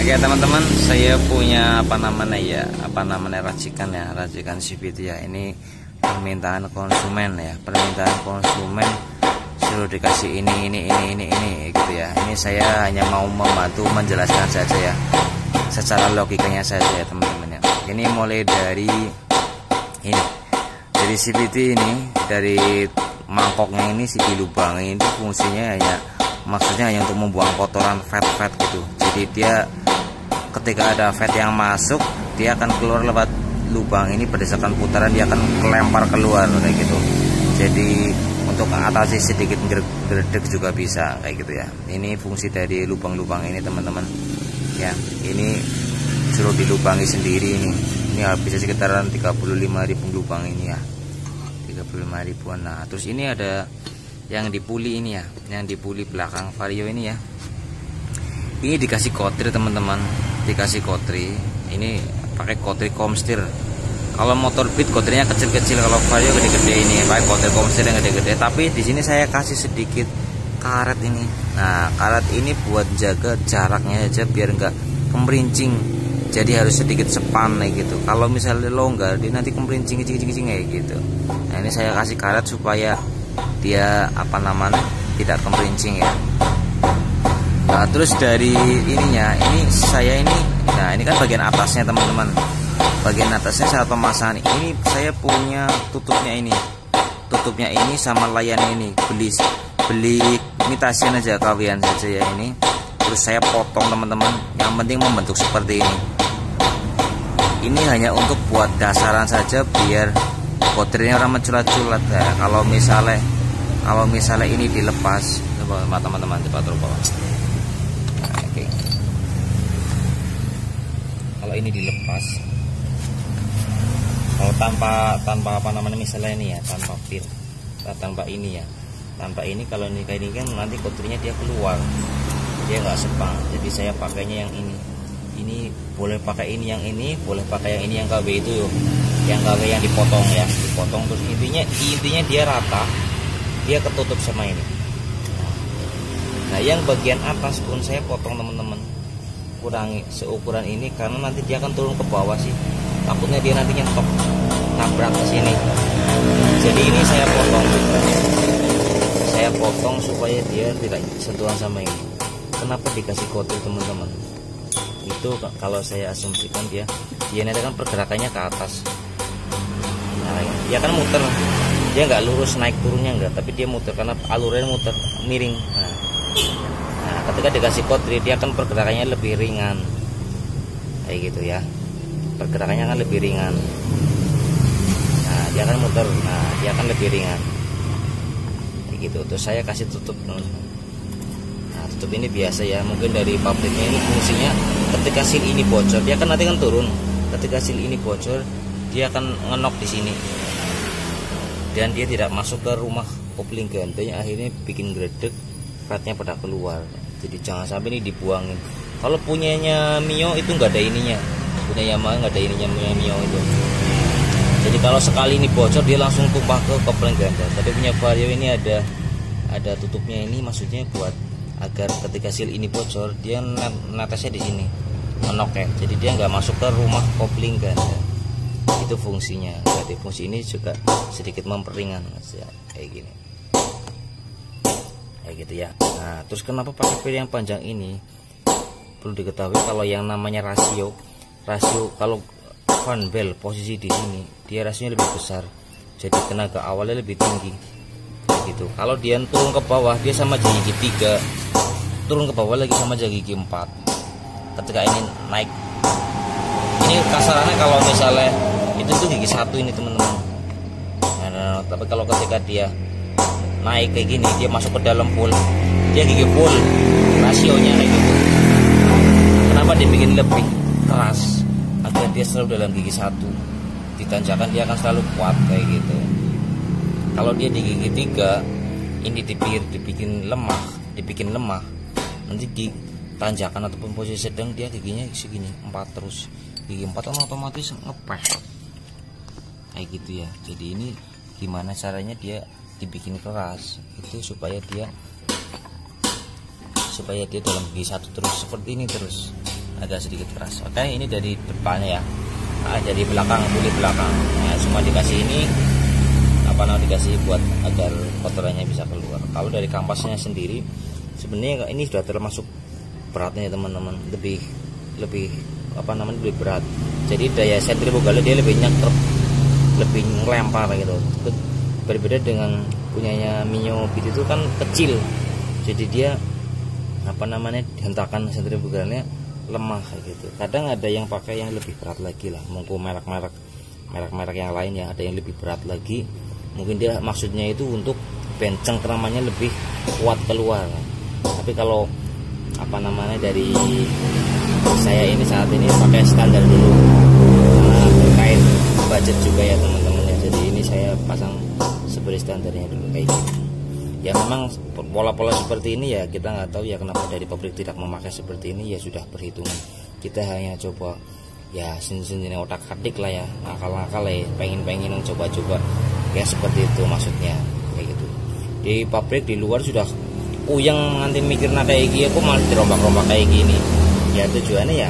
Oke teman-teman, saya punya racikan CVT ya. Ini permintaan konsumen ya, suruh dikasih ini gitu ya. Ini saya hanya mau membantu menjelaskan saja ya, secara logikanya saja ya teman-teman ya. Ini mulai dari CVT ini, dari mangkoknya ini, si lubang ini fungsinya maksudnya hanya untuk membuang kotoran fat gitu. Jadi dia ketika ada fat yang masuk, dia akan keluar lewat lubang ini, berdasarkan putaran dia akan kelempar keluar kayak gitu. Jadi untuk atasi sedikit gerdek juga bisa kayak gitu ya. Ini fungsi dari lubang-lubang ini teman-teman ya. Ini suruh dilubangi sendiri ini. Ini bisa sekitaran 35.000 lubang ini ya, 35.000-an. Nah terus ini ada yang dipuli ini ya, yang dipuli belakang vario ini ya. Ini dikasih kotri teman-teman, dikasih kotri. Ini pakai kotri Comstir. Kalau motor Beat kotrinya kecil-kecil, kalau vario gede-gede. Ini pakai kotri Comstir yang gede-gede. Tapi di sini saya kasih sedikit karet ini. Nah karet ini buat jaga jaraknya aja biar enggak kemerincing. Jadi harus sedikit sepan kayak gitu. Kalau misalnya longgar, dia nanti kemerincing kayak gitu. Nah ini saya kasih karet supaya dia tidak kemerincing ya. Nah terus dari ininya, nah ini kan bagian atasnya teman-teman. Bagian atasnya saat pemasangan ini saya punya tutupnya ini sama layarnya ini. Beli imitasin aja, kawian saja ya ini. Terus saya potong teman-teman. Yang penting membentuk seperti ini. Ini hanya untuk buat dasaran saja biar baterainya orang menculat-culat ya. Kalau misalnya ini dilepas, coba teman-teman coba terus bawah. Nah, oke. Kalau ini dilepas, kalau tanpa misalnya ini ya, tanpa pin, tanpa ini kalau ini kayak ini kan nanti baterainya dia keluar, dia nggak sepang. Jadi saya pakainya yang ini. Ini boleh pakai ini, yang ini boleh pakai yang ini, yang KW itu yuk. Yang KW yang dipotong ya, dipotong terus intinya dia rata, dia ketutup sama ini. Nah yang bagian atas pun saya potong teman-teman, kurangi seukuran ini karena nanti dia akan turun ke bawah sih, takutnya dia nanti nyetok nabrak ke sini. Jadi ini saya potong supaya dia tidak sentuhan sama ini. Kenapa dikasih kotil teman-teman? Itu kalau saya asumsikan dia nanti kan pergerakannya ke atas. Nah dia kan muter, dia nggak lurus naik turunnya enggak, tapi dia muter karena alurnya muter miring. Nah ketika dikasih kotri dia akan pergerakannya lebih ringan kayak gitu ya, pergerakannya akan lebih ringan. Nah dia akan muter, nah dia akan lebih ringan kayak gitu. Terus saya kasih tutup. Nah tutup ini biasa ya, mungkin dari pabriknya. Ini fungsinya ketika seal ini bocor, dia kan nanti kan turun. Ketika seal ini bocor, dia akan ngenok di sini dan dia tidak masuk ke rumah kopling ganteng, akhirnya bikin gredek, fatnya pada keluar. Jadi jangan sampai ini dibuangin. Kalau punyanya Mio itu nggak ada ininya, punya Yamaha nggak ada ininya, punya Mio itu. Jadi kalau sekali ini bocor dia langsung tumpah ke kopling ganteng. Tapi punya Vario ini ada tutupnya ini, maksudnya buat agar ketika seal ini bocor dia netesnya di sini menok ya. Jadi dia nggak masuk ke rumah kopling ganteng. Itu fungsinya. Jadi fungsi ini juga sedikit memperingan ya, kayak gini, kayak gitu ya. Nah terus kenapa pakai pil yang panjang ini? Perlu diketahui kalau yang namanya rasio kalau fan bell posisi di sini dia rasionya lebih besar, jadi tenaga awalnya lebih tinggi gitu. Kalau dia turun ke bawah dia sama gigi 3, turun ke bawah lagi sama gigi 4. Ketika ini naik, ini kasarannya kalau misalnya itu tuh gigi 1 ini teman-teman. Nah, tapi kalau ketika dia naik kayak gini, dia masuk ke dalam full, dia gigi full, rasionya kayak gitu. Kenapa dibikin lebih keras? Agar dia selalu dalam gigi 1. Ditanjakan dia akan selalu kuat kayak gitu. Kalau dia di gigi 3, ini dibikin lemah, nanti di tanjakan ataupun posisi sedang dia giginya segini 4 terus. Gigi 4 kan otomatis ngepres kayak gitu ya. Jadi ini gimana caranya dia dibikin keras itu supaya dia dalam gigi 1 terus seperti ini terus. agak sedikit keras. Oke, ini dari depannya ya. Nah, dari belakang, puli belakang. Nah, semua dikasih ini dikasih buat agar kotorannya bisa keluar. Kalau dari kampasnya sendiri sebenarnya ini sudah termasuk beratnya teman-teman, lebih berat. Jadi daya sentrifugalnya dia lebih nyekrep, lebih ngelempar gitu. Berbeda dengan punyanya Mio Beat itu kan kecil, jadi dia hentakan sentrifugalnya lemah kayak gitu. Kadang ada yang pakai yang lebih berat lagi lah, mungkin merek yang lain ya, ada yang lebih berat lagi. Mungkin dia maksudnya itu untuk benceng keramanya lebih kuat keluar. Tapi kalau dari saya ini saat ini pakai standar dulu, karena terkait budget juga ya teman-teman ya. Jadi ini saya pasang seperti standarnya dulu kayak gitu. Ya memang pola-pola seperti ini ya kita nggak tahu ya kenapa dari pabrik tidak memakai seperti ini, ya sudah perhitungan. Kita hanya coba ya sini otak atik lah ya, akal-akal ya, pengen coba-coba ya seperti itu maksudnya kayak gitu. Di pabrik di luar sudah uyang nganti mikir kayak gini, aku malah dirombak-rombak kayak gini. Ya tujuannya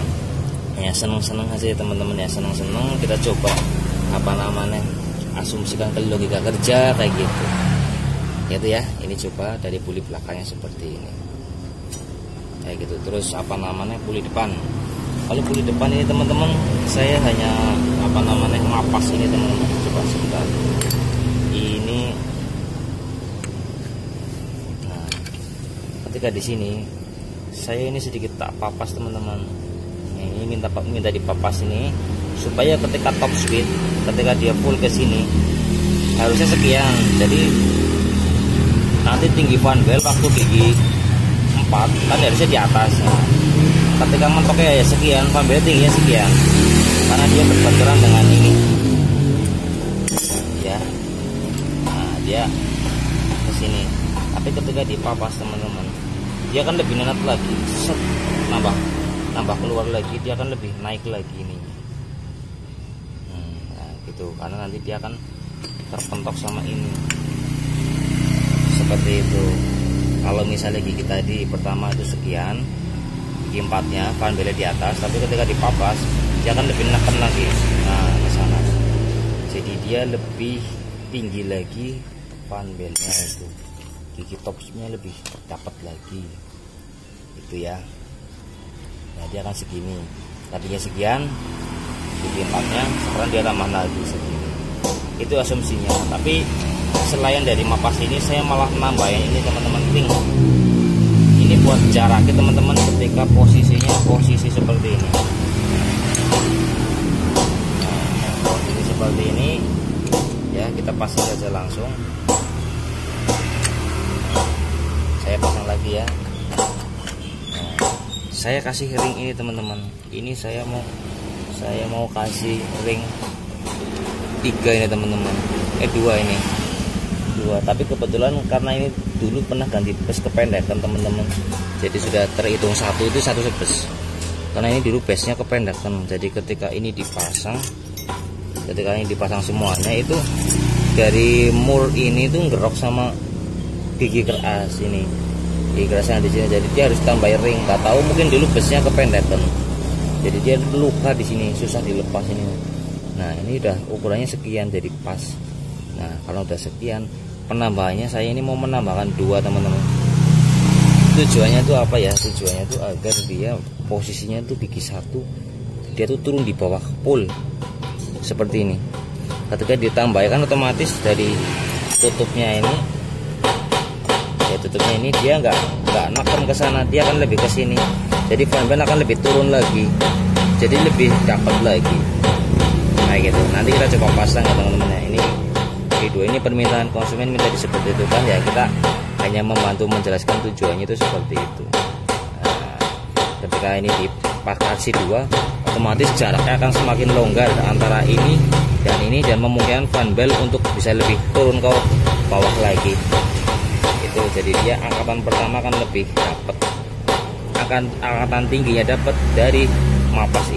ya seneng-seneng aja teman-teman ya, seneng-seneng kita coba asumsikan ke logika kerja kayak gitu. Itu ya, ini coba dari puli belakangnya seperti ini kayak gitu. Terus puli depan. Kalau puli depan ini teman-teman saya hanya ngapas ini teman-teman. Coba sebentar. Ini nah, ketika di sini saya ini sedikit tak papas teman-teman. Ini minta dipapas ini supaya ketika top speed, ketika dia full ke sini harusnya sekian. Jadi nanti tinggi fan belt waktu gigi 4 kan harusnya di atas. Nah, ketika mentoknya ya sekian, fan belt tingginya sekian, karena dia berbenturan dengan ini ya. Nah, dia ke sini. Tapi ketika dipapas teman-teman, dia akan lebih nenet lagi, nambah keluar lagi, dia akan lebih naik lagi ini. Nah, gitu, karena nanti dia akan terpentok sama ini. Seperti itu. Kalau misalnya gigi tadi pertama itu sekian, gigi 4-nya fan belnya di atas, tapi ketika dipapas dia akan lebih neken lagi. Nah, ke sana. Jadi dia lebih tinggi lagi fan belnya itu. Gigi topsnya lebih dapat lagi. Itu ya. Nah, dia akan segini. Tadinya sekian, gigi 4-nya sekarang dia tambah lagi segini. Itu asumsinya. Tapi selain dari mapas ini saya malah nambahin ini teman-teman ring. Ini buat jaraknya teman-teman ketika posisi seperti ini. Nah, posisi seperti ini ya, kita pasang saja langsung. Saya pasang lagi ya. Nah, saya kasih ring ini teman-teman. Ini saya mau kasih ring 3 ini teman-teman. 2 ini. 2, tapi kebetulan karena ini dulu pernah ganti base kependekan teman-teman, jadi sudah terhitung satu base, karena ini dulu base nya kependekan. Jadi ketika ini dipasang semuanya itu dari mur ini tuh ngerok sama gigi keras ini, gigi kerasnya di sini, jadi dia harus tambah ring. Nggak tahu mungkin dulu base nya kependekan, jadi dia luka di sini, susah dilepas ini. Nah, ini udah ukurannya sekian jadi pas. Nah, kalau udah sekian, penambahannya saya ini mau menambahkan 2 teman-teman. Tujuannya itu apa ya? Tujuannya itu agar dia posisinya tuh gigi 1 dia tuh turun di bawah full seperti ini. Ketika ditambahkan otomatis dari tutupnya ini dia nggak neken ke sana, dia akan lebih ke sini. Jadi fan belt akan lebih turun lagi, jadi lebih dapat lagi. Nah gitu. Nanti kita coba pasang ya teman-teman ya. Ini video ini permintaan konsumen minta seperti itu kan ya, kita hanya membantu menjelaskan tujuannya itu seperti itu. Nah, ketika ini dipakasi 2, otomatis jaraknya akan semakin longgar antara ini dan memungkinkan fan belt untuk bisa lebih turun ke bawah lagi. Itu jadi dia angkatan pertama akan lebih dapat, angkatan tingginya dapat dari mapas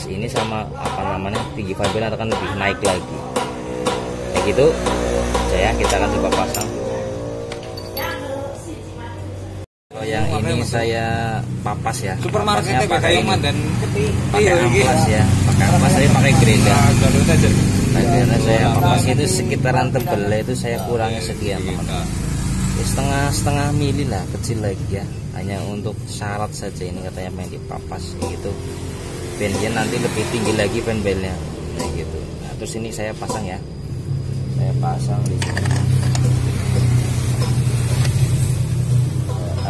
ini sama tinggi fan belt akan lebih naik lagi. Kayak gitu kita akan coba pasang. Kalau yang ini saya papas ya. Supermarketnya pakai dan pakai amplas ya. Pakai amplas saya pakai gerinda. Karena saya papas itu sekitaran tebelnya itu saya kurangi sekian teman-teman. Setengah mili lah, kecil lagi ya. Hanya untuk syarat saja ini katanya main dipapas gitu. Bandnya nanti lebih tinggi lagi bandbelnya kayak gitu. Nah, terus ini saya pasang ya. Saya pasang di sini.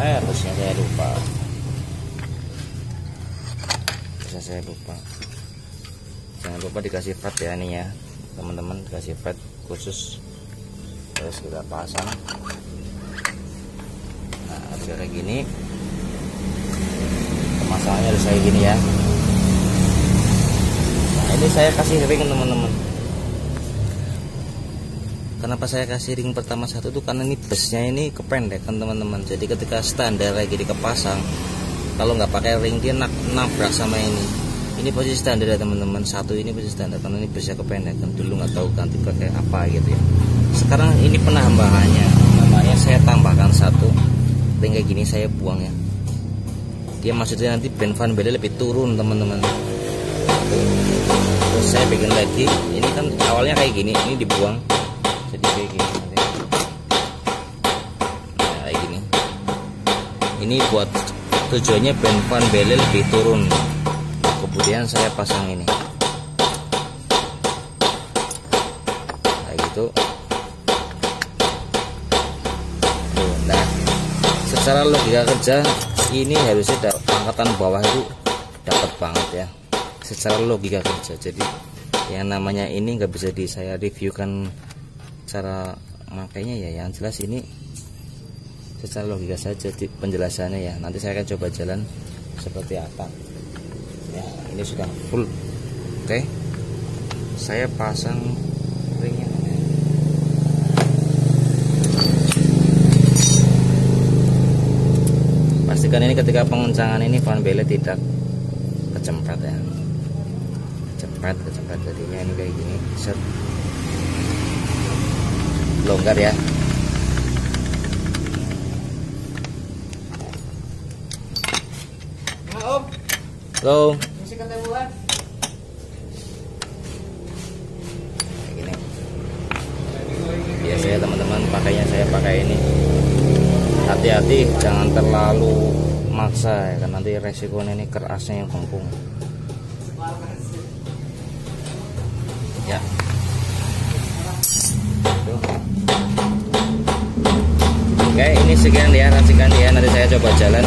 Harusnya saya lupa. Saya lupa. Jangan lupa dikasih pad ya nih ya. Teman-teman kasih pad khusus. Terus kita pasang. Nah, kayak gini. Pemasangannya harus kayak gini ya. Nah, ini saya kasih ring teman-teman. Kenapa saya kasih ring pertama satu tuh karena ini busnya ini kependekan teman-teman. Jadi ketika standar lagi dikepasang, kalau nggak pakai ring dia nabrak sama ini. Ini posisi standar ya teman-teman. Satu ini posisi standar karena ini busnya kependekan. Dulu nggak tahu ganti pakai apa gitu ya. Sekarang ini penambahannya. Namanya saya tambahkan satu. Ring kayak gini saya buang ya. Dia maksudnya nanti band fan belnya lebih turun teman-teman. Terus saya bikin lagi. Ini kan awalnya kayak gini, ini dibuang. Jadi kayak gini. Nah, kayak gini. Ini buat tujuannya band fan belnya lebih turun. Kemudian saya pasang ini kayak gitu. Tuh, nah secara logika kerja ini harusnya angkatan bawah itu dapat banget ya secara logika kerja. Jadi yang namanya ini nggak bisa saya reviewkan cara makainya ya. Yang jelas ini secara logika saja penjelasannya ya. Nanti saya akan coba jalan seperti apa ya. Ini sudah full. Oke, saya pasang ringnya. Pastikan ini ketika pengencangan ini fan belnya tidak kecempret ya. Kecempret jadinya ini kayak gini. Set. Longgar ya. Halo. Kayak gini. Biasanya teman-teman pakainya saya pakai ini. Hati-hati jangan terlalu maksa ya kan, nanti resikonya ini kerasnya yang kempung. Ya. Oke, ini sekian ya racikan ya, nanti saya coba jalan.